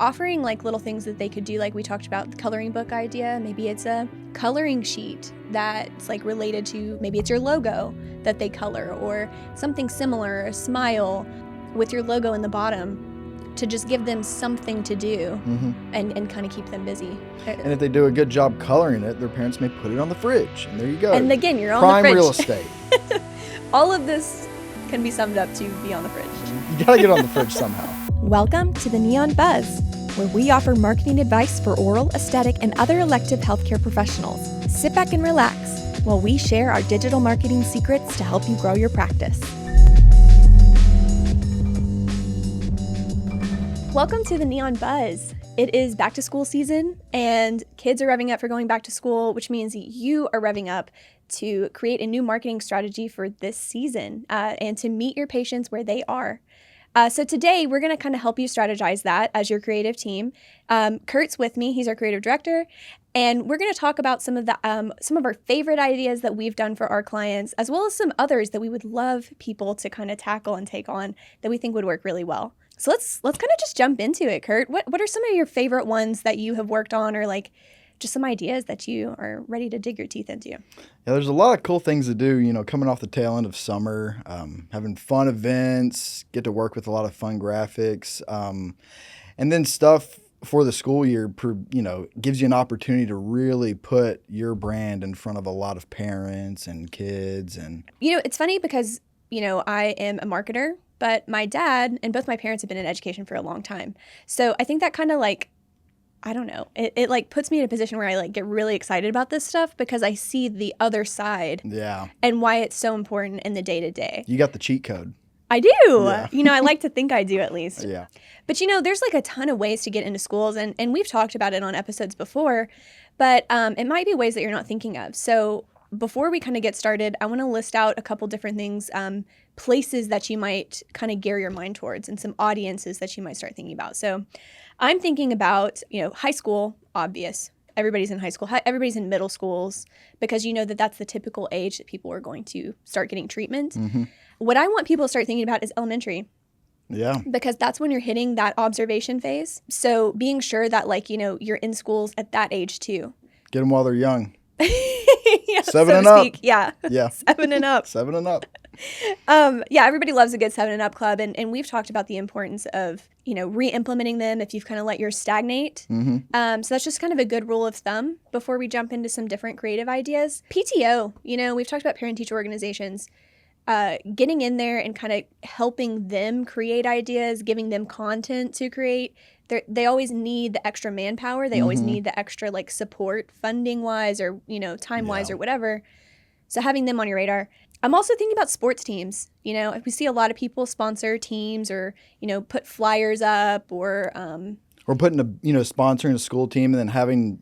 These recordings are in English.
offering like little things that they could do, like we talked about the coloring book idea. Maybe it's a coloring sheet that's like related to, maybe it's your logo that they color, or something similar, a smile with your logo in the bottom, to just give them something to do and kind of keep them busy. And if they do a good job coloring it, their parents may put it on the fridge, and there you go. And again, you're on Prime the fridge. real estate. All of this can be summed up to be on the fridge. You gotta get on the fridge somehow. Welcome to the Neon Buzz, where we offer marketing advice for oral, aesthetic, and other elective healthcare professionals. Sit back and relax while we share our digital marketing secrets to help you grow your practice. Welcome to the Neon Buzz. It is back to school season, and kids are revving up for going back to school, which means you are revving up to create a new marketing strategy for this season and to meet your patients where they are. So today we're going to kind of help you strategize that as your creative team. Kurt's with me. He's our creative director. And we're going to talk about some of our favorite ideas that we've done for our clients, as well as some others that we would love people to kind of tackle and take on that we think would work really well. So let's kind of just jump into it, Kurt. What are some of your favorite ones that you have worked on, or like just some ideas that you are ready to dig your teeth into? Yeah, there's a lot of cool things to do, coming off the tail end of summer, having fun events, get to work with a lot of fun graphics, and then stuff for the school year, gives you an opportunity to really put your brand in front of a lot of parents and kids. And it's funny because, I am a marketer, but my dad and both my parents have been in education for a long time. So I think that kind of I don't know, it like puts me in a position where I like get really excited about this stuff because I see the other side. Yeah. And why it's so important in the day-to-day. You got the cheat code. I do. Yeah. I like to think I do at least. Yeah. But there's like a ton of ways to get into schools, and we've talked about it on episodes before, but it might be ways that you're not thinking of. So before we kind of get started, I want to list out a couple different things, places that you might kind of gear your mind towards, and some audiences that you might start thinking about. So I'm thinking about, high school, obvious. Everybody's in high school. Everybody's in middle schools because that's the typical age that people are going to start getting treatment. Mm-hmm. What I want people to start thinking about is elementary. Yeah. Because that's when you're hitting that observation phase. So being sure that you're in schools at that age too. Get them while they're young. Yeah, 7 and up. Yeah. Yeah. 7 and up. 7 and up. Everybody loves a good 7 and up club. And we've talked about the importance of, re-implementing them if you've kind of let yours stagnate. Mm-hmm. So that's just kind of a good rule of thumb before we jump into some different creative ideas. PTO, we've talked about parent-teacher organizations. Getting in there and kind of helping them create ideas, giving them content to create. They always need the extra manpower. They always need the extra support, funding wise or time wise or whatever. So having them on your radar. I'm also thinking about sports teams. We see a lot of people sponsor teams or put flyers up or putting sponsoring a school team and then having,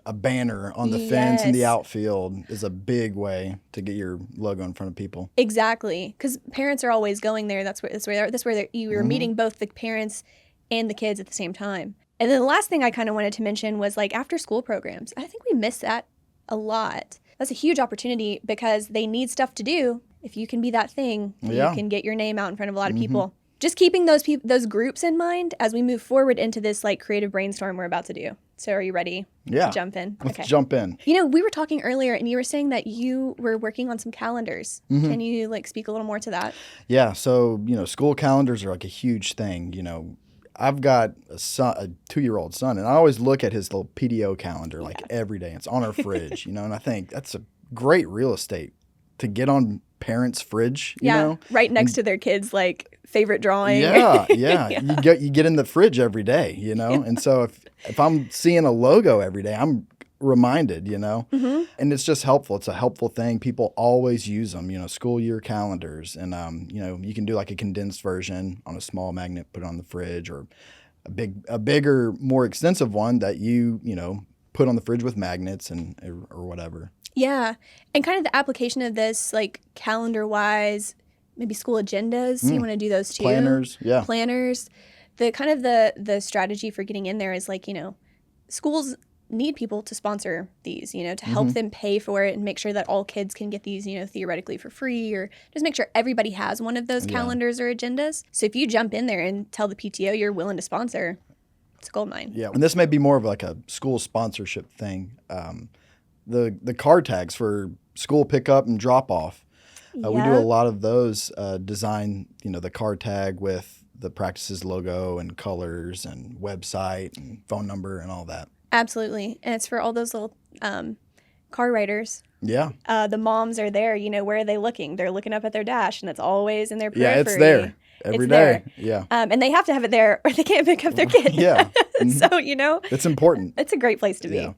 a banner on the fence in the outfield is a big way to get your logo in front of people. Exactly. Because parents are always going there. That's where you are meeting both the parents and the kids at the same time. And then the last thing I kind of wanted to mention was after school programs. I think we miss that a lot. That's a huge opportunity because they need stuff to do. If you can be that thing, you can get your name out in front of a lot of people. Just keeping those groups in mind as we move forward into this creative brainstorm we're about to do. So are you ready to jump in? Let's jump in. We were talking earlier and you were saying that you were working on some calendars. Mm-hmm. Can you speak a little more to that? Yeah. So, school calendars are a huge thing. I've got a 2-year-old son, and I always look at his little PDO calendar every day. It's on our fridge, and I think that's a great real estate to get on parents' fridge, right next to their kids' favorite drawing. Yeah. You get in the fridge every day, and so if I'm seeing a logo every day, I'm reminded, mm-hmm. and it's just helpful. It's a helpful thing. People always use them, school year calendars, and you can do a condensed version on a small magnet, put it on the fridge, or a bigger, more extensive one that you put on the fridge with magnets or whatever. Yeah. And kind of the application of this, calendar-wise, maybe school agendas. You want to do those too. Planners, yeah. Planners. The kind of the strategy for getting in there is schools need people to sponsor these, to help them pay for it and make sure that all kids can get these, theoretically for free, or just make sure everybody has one of those calendars or agendas. So if you jump in there and tell the PTO you're willing to sponsor, It's a gold mine. Yeah, and this may be more of like a school sponsorship thing. The card tags for school pickup and drop off. We do a lot of those. Design, the card tag with the practices logo and colors and website and phone number and all that. Absolutely, and it's for all those little car riders. Yeah. The moms are there. Thhere are they looking? They're looking up at their dash, and it's always in their periphery. Yeah, it's there every day. There. Yeah. And they have to have it there, or they can't pick up their kid. Yeah. Mm-hmm. So it's important. It's a great place to be.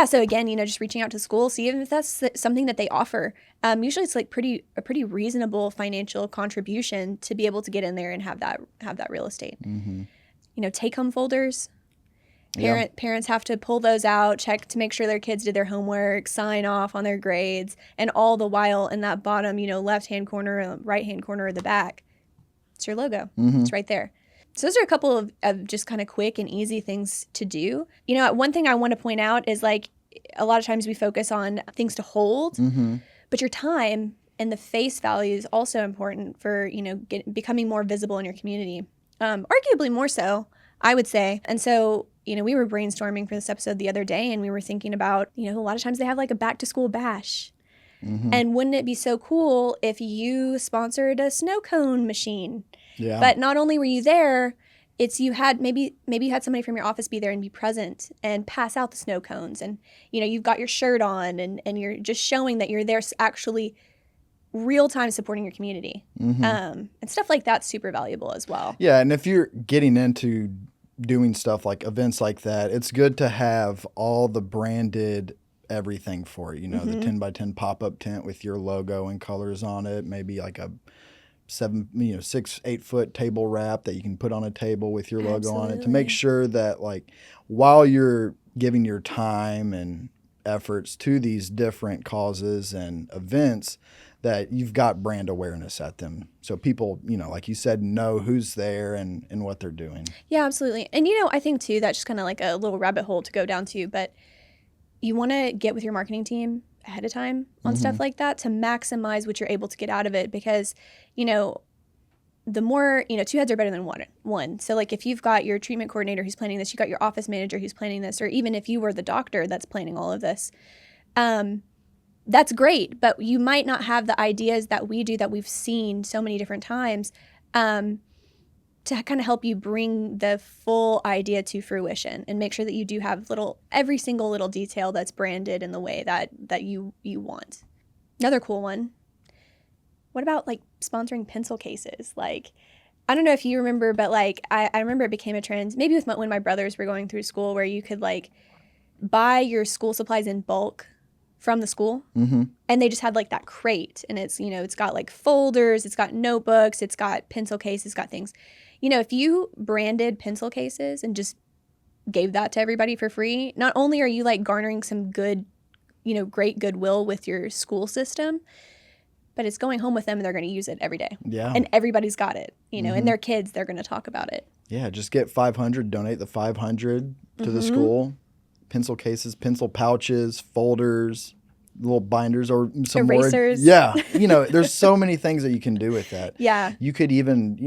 So again, just reaching out to school, see if that's something that they offer. Usually it's like a pretty reasonable financial contribution to be able to get in there and have that real estate. Mm-hmm. Take home folders. Parents have to pull those out, check to make sure their kids did their homework, sign off on their grades, and all the while in that bottom, left-hand corner, right-hand corner of the back, it's your logo. Mm-hmm. It's right there. So those are a couple of just kind of quick and easy things to do. One thing I want to point out is like a lot of times we focus on things to hold, mm-hmm. but your time and the face value is also important for, becoming more visible in your community. Arguably more so, I would say. And so, we were brainstorming for this episode the other day and we were thinking about, a lot of times they have like a back to school bash. Mm-hmm. And wouldn't it be so cool if you sponsored a snow cone machine? Yeah. But not only were you there, it's you had maybe you had somebody from your office be there and be present and pass out the snow cones. And, you've got your shirt on and you're just showing that you're there actually real time supporting your community. Mm-hmm. And stuff like that's super valuable as well. Yeah. And if you're getting into doing stuff like events like that, it's good to have all the branded everything for it. Mm-hmm. The 10 by 10 pop-up tent with your logo and colors on it, maybe like a 6-8 foot table wrap that you can put on a table with your logo on it to make sure that like while you're giving your time and efforts to these different causes and events that you've got brand awareness at them. So people, like you said, know who's there and what they're doing. Yeah, absolutely. And, I think too, that's just kind of like a little rabbit hole to go down to, but you want to get with your marketing team ahead of time on mm-hmm. stuff like that to maximize what you're able to get out of it because, the more, two heads are better than one. So like if you've got your treatment coordinator who's planning this, you got your office manager who's planning this, or even if you were the doctor that's planning all of this, that's great, but you might not have the ideas that we do that we've seen so many different times to kind of help you bring the full idea to fruition and make sure that you do have every single little detail that's branded in the way that you want. Another cool one. What about like sponsoring pencil cases? Like, I don't know if you remember, but like I remember it became a trend maybe with when my brothers were going through school where you could like buy your school supplies in bulk from the school. Mm-hmm. And they just had like that crate and it's, it's got like folders, it's got notebooks, it's got pencil cases, it's got things. If you branded pencil cases and just gave that to everybody for free, not only are you like garnering some good, great goodwill with your school system, but it's going home with them and they're going to use it every day. Yeah. And everybody's got it, mm-hmm. and their kids, they're going to talk about it. Yeah. Just get 500, donate the 500 to mm-hmm. the school. Pencil cases, pencil pouches, folders, little binders, or some erasers. More. Yeah. There's so many things that you can do with that. Yeah. You could even,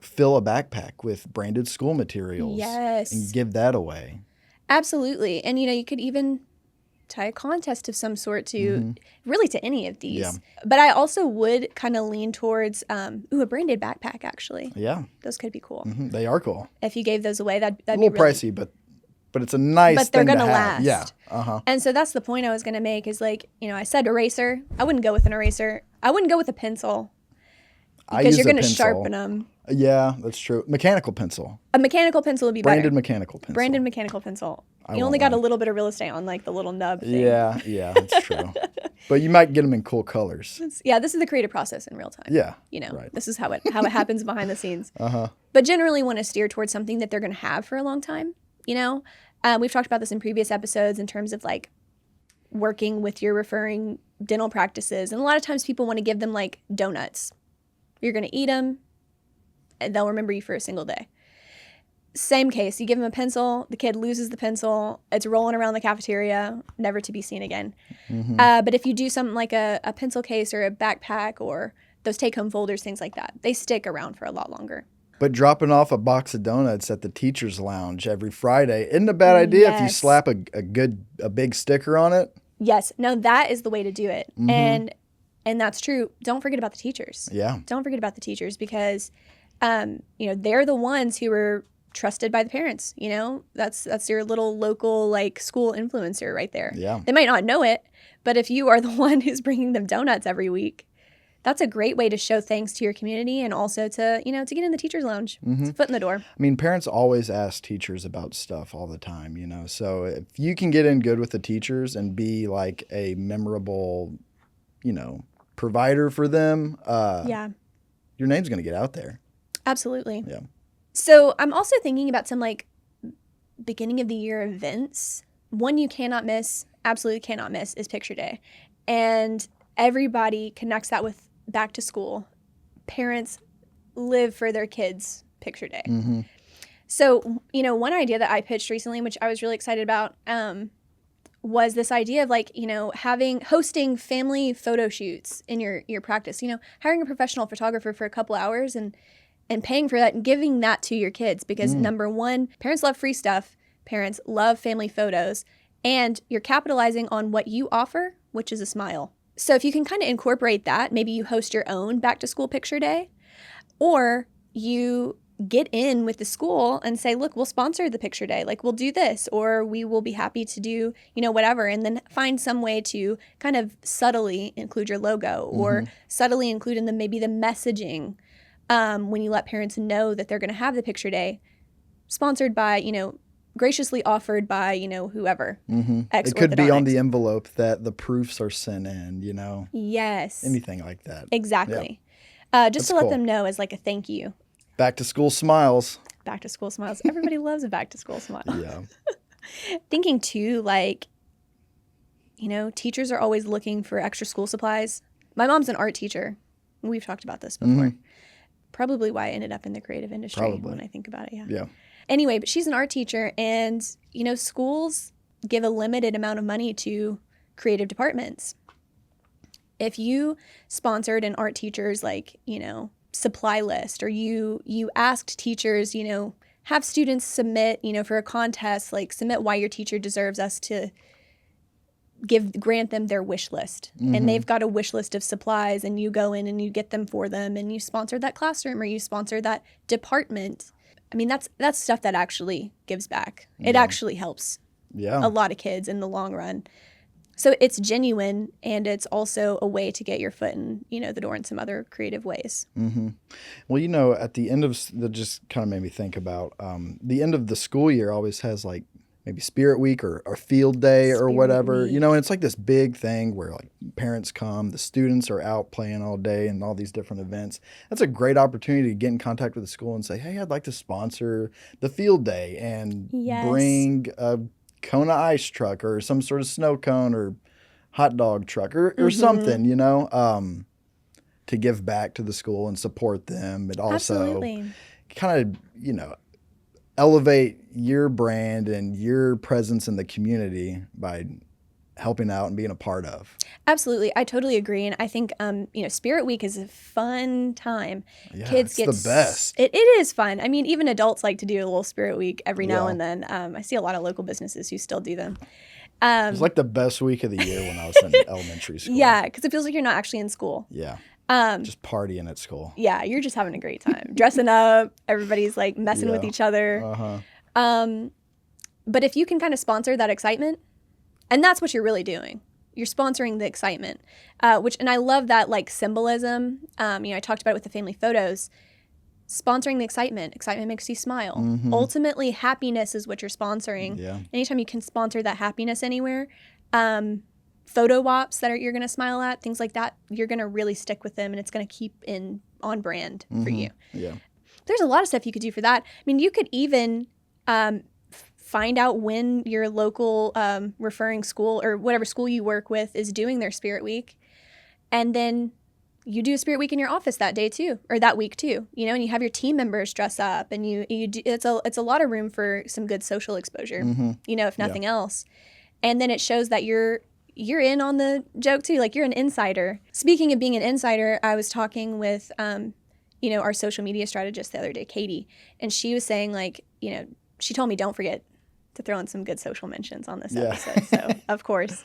fill a backpack with branded school materials. Yes. And give that away. Absolutely. And, you could even tie a contest of some sort to mm-hmm. really to any of these. Yeah. But I also would kind of lean towards, a branded backpack, actually. Yeah. Those could be cool. Mm-hmm. They are cool. If you gave those away, that'd a be little really pricey, but it's a nice but they're thing gonna to have. last. Yeah. Uh-huh. And so that's the point I was going to make is like, I said eraser. I wouldn't go with an eraser. I wouldn't go with a pencil because you're going to sharpen them. Yeah, that's true. Mechanical pencil. A mechanical pencil would be Branded better. mechanical pencil. Branded mechanical pencil. I You want only got one. a little bit of real estate on like the little nub thing. Yeah, that's true. But you might get them in cool colors. This is the creative process in real time. Yeah. Right. This is how it happens behind the scenes. Uh-huh. But generally want to steer towards something that they're going to have for a long time, We've talked about this in previous episodes in terms of like working with your referring dental practices. And a lot of times people want to give them like donuts. You're going to eat them and they'll remember you for a single day. Same case. You give them a pencil, the kid loses the pencil, it's rolling around the cafeteria, never to be seen again. Mm-hmm. But if you do something like a pencil case or a backpack or those take-home folders, things like that, they stick around for a lot longer. But dropping off a box of donuts at the teacher's lounge every Friday isn't a bad idea if you Yes. slap a big sticker on it. Yes. No, that is the way to do it. Mm-hmm. And that's true. Don't forget about the teachers. Yeah. Don't forget about the teachers because, they're the ones who are trusted by the parents. That's your little local like school influencer right there. Yeah. They might not know it, but if you are the one who's bringing them donuts every week, that's a great way to show thanks to your community and also to get in the teacher's lounge. It's a foot in the door. I mean, parents always ask teachers about stuff all the time, So if you can get in good with the teachers and be like a memorable, provider for them, Yeah, your name's going to get out there. absolutely. Yeah. So I'm also thinking about some like beginning of the year events. One you cannot miss, absolutely cannot miss, is picture day. And everybody connects that with back to school. Parents live for their kids' picture day. Mm-hmm. So, one idea that I pitched recently, which I was really excited about, was this idea of like, hosting family photo shoots in your practice, hiring a professional photographer for a couple hours and paying for that and giving that to your kids because number one, parents love free stuff. Parents love family photos and you're capitalizing on what you offer, which is a smile. So if you can kind of incorporate that, maybe you host your own back to school picture day or you get in with the school and say, look, we'll sponsor the picture day. Like we'll do this or we will be happy to do, whatever. And then find some way to kind of subtly include your logo or subtly include in maybe the messaging when you let parents know that they're going to have the picture day sponsored by, graciously offered by, whoever. It could be on the envelope that the proofs are sent in, Yes. Anything like that. Exactly. Yeah. Just That's to let cool. them know as like a thank you. Back to school smiles. Back to school smiles. Everybody loves a back to school smile. Yeah. Thinking too, like, teachers are always looking for extra school supplies. My mom's an art teacher. We've talked about this before. Probably why I ended up in the creative industry when I think about it. Yeah. Yeah. Anyway, but she's an art teacher and, schools give a limited amount of money to creative departments. If you sponsored an art teacher's like, supply list or you asked teachers, have students submit, for a contest, like submit why your teacher deserves us to grant them their wish list. And they've got a wish list of supplies and you go in and you get them for them and you sponsor that classroom or you sponsor that department. I mean, that's stuff that actually gives back. It actually helps a lot of kids in the long run. So it's genuine and it's also a way to get your foot in, the door in some other creative ways. Well, at the end of that just kind of made me think about the end of the school year always has like maybe Spirit Week or Field Day or whatever, and it's like this big thing where like parents come, the students are out playing all day and all these different events. That's a great opportunity to get in contact with the school and say, hey, I'd like to sponsor the Field Day and bring a Kona ice truck or some sort of snow cone or hot dog truck or something, to give back to the school and support them. But also kind of, elevate your brand and your presence in the community by helping out and being a part of. Absolutely. I totally agree. And I think, Spirit Week is a fun time. Yeah, Kids it's the best. It is fun. I mean, even adults like to do a little Spirit Week every now and then. I see a lot of local businesses who still do them. It was like the best week of the year when I was in elementary school. Yeah, because it feels like you're not actually in school. Yeah. Just partying at school. Yeah, you're just having a great time. Dressing up, everybody's like messing with each other. But if you can kind of sponsor that excitement, and that's what you're really doing. You're sponsoring the excitement, and I love that like symbolism. I talked about it with the family photos. Sponsoring the excitement. Excitement makes you smile. Ultimately, happiness is what you're sponsoring. Yeah. Anytime you can sponsor that happiness anywhere, photo ops you're going to smile at, things like that, you're going to really stick with them and it's going to keep on brand for you. Yeah. There's a lot of stuff you could do for that. I mean, you could even find out when your local referring school or whatever school you work with is doing their Spirit Week. And then you do a Spirit Week in your office that day too, or that week too, and you have your team members dress up and you do, it's a lot of room for some good social exposure, if nothing else. And then it shows that you're in on the joke too, like you're an insider. Speaking of being an insider, I was talking with, our social media strategist the other day, Katie, and she was saying like, she told me don't forget to throw in some good social mentions on this episode. So of course,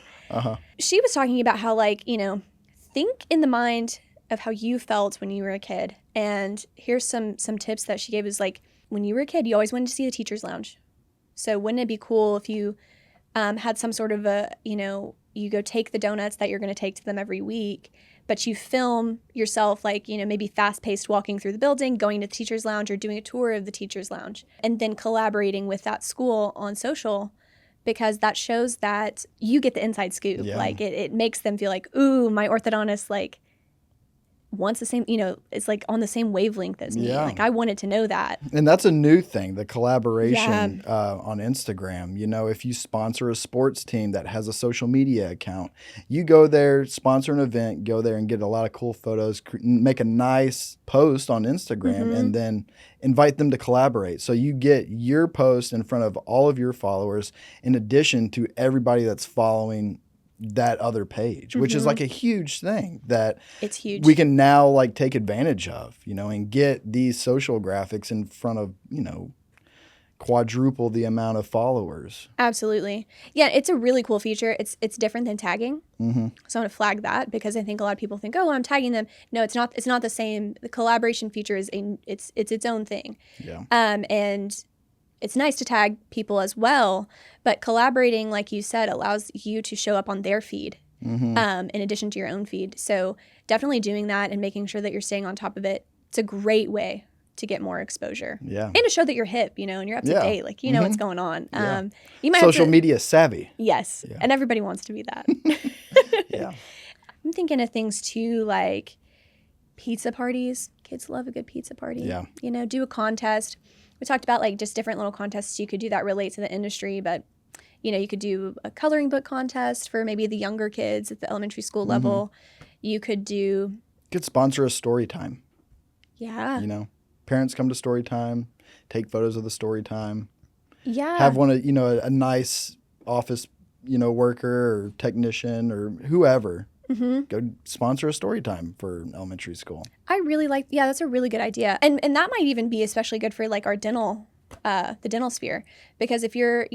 she was talking about how like, think in the mind of how you felt when you were a kid. And here's some tips that she gave is like, when you were a kid, you always wanted to see the teacher's lounge. So wouldn't it be cool if you had some sort of you go take the donuts that you're going to take to them every week, but you film yourself like, maybe fast-paced walking through the building, going to the teacher's lounge or doing a tour of the teacher's lounge, and then collaborating with that school on social, because that shows that you get the inside scoop. Yeah. Like it makes them feel like, ooh, my orthodontist like wants the same, it's like on the same wavelength as me. Yeah. Like I wanted to know that. And that's a new thing, the collaboration on Instagram. If you sponsor a sports team that has a social media account, you go there, sponsor an event, go there and get a lot of cool photos, make a nice post on Instagram, and then invite them to collaborate. So you get your post in front of all of your followers in addition to everybody that's following that other page, which is like a huge thing that it's huge. We can now like take advantage of, and get these social graphics in front of, quadruple the amount of followers. Absolutely. Yeah, it's a really cool feature. It's different than tagging. So I'm going to flag that because I think a lot of people think, oh, well, I'm tagging them. No, it's not. It's not the same. The collaboration feature is it's its own thing. Yeah. And it's nice to tag people as well, but collaborating, like you said, allows you to show up on their feed in addition to your own feed. So definitely doing that and making sure that you're staying on top of it. It's a great way to get more exposure. Yeah. And to show that you're hip, and you're up to date, like you know what's going on. Yeah. You might social media savvy. Yes. Yeah. And everybody wants to be that. Yeah. I'm thinking of things too, like pizza parties. Kids love a good pizza party. Yeah. Do a contest. We talked about like just different little contests you could do that relate to the industry, but you could do a coloring book contest for maybe the younger kids at the elementary school level. You could sponsor a story time. Yeah. Parents come to story time, take photos of the story time. Yeah. Have one of, a nice office, worker or technician or whoever. Go sponsor a story time for elementary school. I really like, that's a really good idea. And that might even be especially good for like our the dental sphere. Because if you're,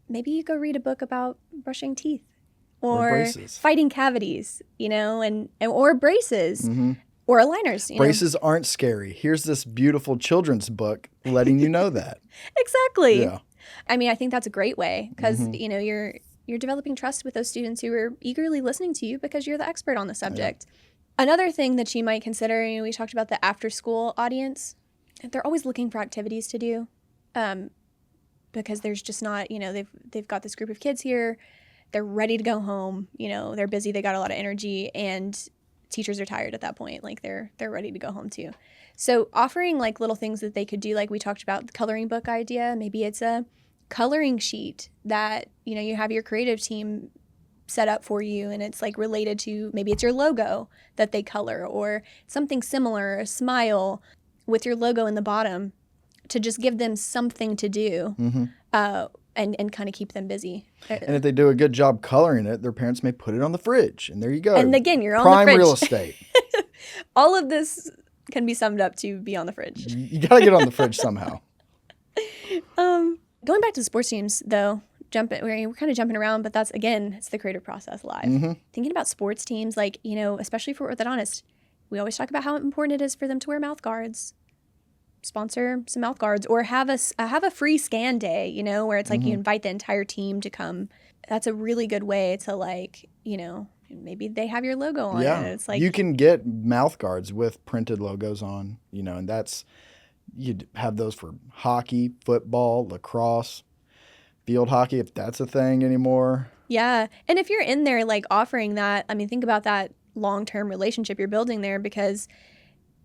maybe you go read a book about brushing teeth or fighting cavities, or braces or aligners. Braces aren't scary. Here's this beautiful children's book letting you know that. Exactly. Yeah. I mean, I think that's a great way because, you're developing trust with those students who are eagerly listening to you because you're the expert on the subject. Yeah. Another thing that you might consider, we talked about the after-school audience. They're always looking for activities to do because there's just not, they've got this group of kids here. They're ready to go home. They're busy. They got a lot of energy and teachers are tired at that point. Like they're ready to go home too. So offering like little things that they could do, like we talked about the coloring book idea. Maybe it's a coloring sheet that you have your creative team set up for you, and it's like related to, maybe it's your logo that they color or something similar, a smile with your logo in the bottom, to just give them something to do and kind of keep them busy. And if they do a good job coloring it, their parents may put it on the fridge, and there you go. And again, you're on prime the fridge. Real estate. All of this can be summed up to be on the fridge. You got to get on the fridge somehow. Going back to the sports teams, though, we're kind of jumping around, but that's, again, it's the creative process live. Thinking about sports teams, like, especially for orthodontists, we always talk about how important it is for them to wear mouth guards. Sponsor some mouth guards, or have a free scan day, where it's like you invite the entire team to come. That's a really good way to like, maybe they have your logo on it. It's like you can get mouth guards with printed logos on, and that's, you'd have those for hockey, football, lacrosse, field hockey, if that's a thing anymore. Yeah. And if you're in there like offering that, I mean, think about that long-term relationship you're building there, because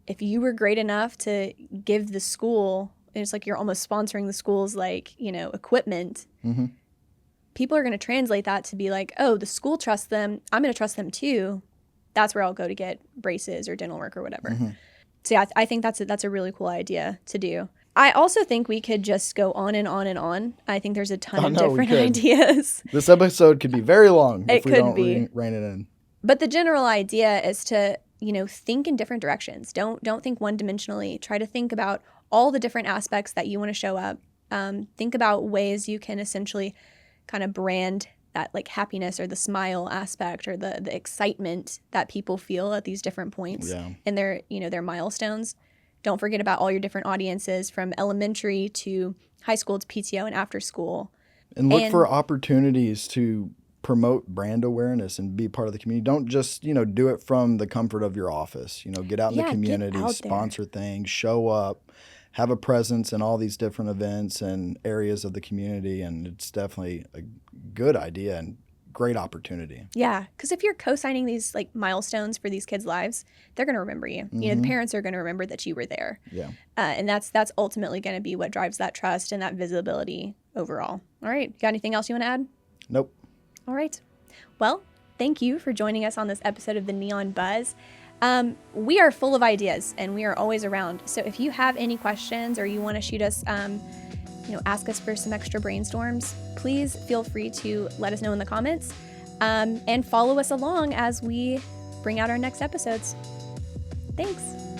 if you were great enough to give the school, it's like you're almost sponsoring the school's like, equipment. People are going to translate that to be like, oh, the school trusts them. I'm going to trust them too. That's where I'll go to get braces or dental work or whatever. So yeah, I think that's a really cool idea to do. I also think we could just go on and on and on. I think there's a ton of different ideas. This episode could be very long if we could don't be. rein it in. But the general idea is to think in different directions. Don't think one-dimensionally. Try to think about all the different aspects that you want to show up. Think about ways you can essentially kind of brand that like happiness or the smile aspect or the excitement that people feel at these different points in their milestones. Don't forget about all your different audiences from elementary to high school to PTO and after school. And look for opportunities to promote brand awareness and be part of the community. Don't just, do it from the comfort of your office. Get out in the community, sponsor things, show up, have a presence in all these different events and areas of the community. And it's definitely a good idea and great opportunity. Yeah, because if you're co-signing these like milestones for these kids' lives, they're going to remember you. The parents are going to remember that you were there. Yeah. And that's ultimately going to be what drives that trust and that visibility overall. All right. You got anything else you want to add? Nope. All right. Well, thank you for joining us on this episode of the Neon Buzz. We are full of ideas and we are always around. So if you have any questions or you want to shoot us, ask us for some extra brainstorms, please feel free to let us know in the comments and follow us along as we bring out our next episodes. Thanks.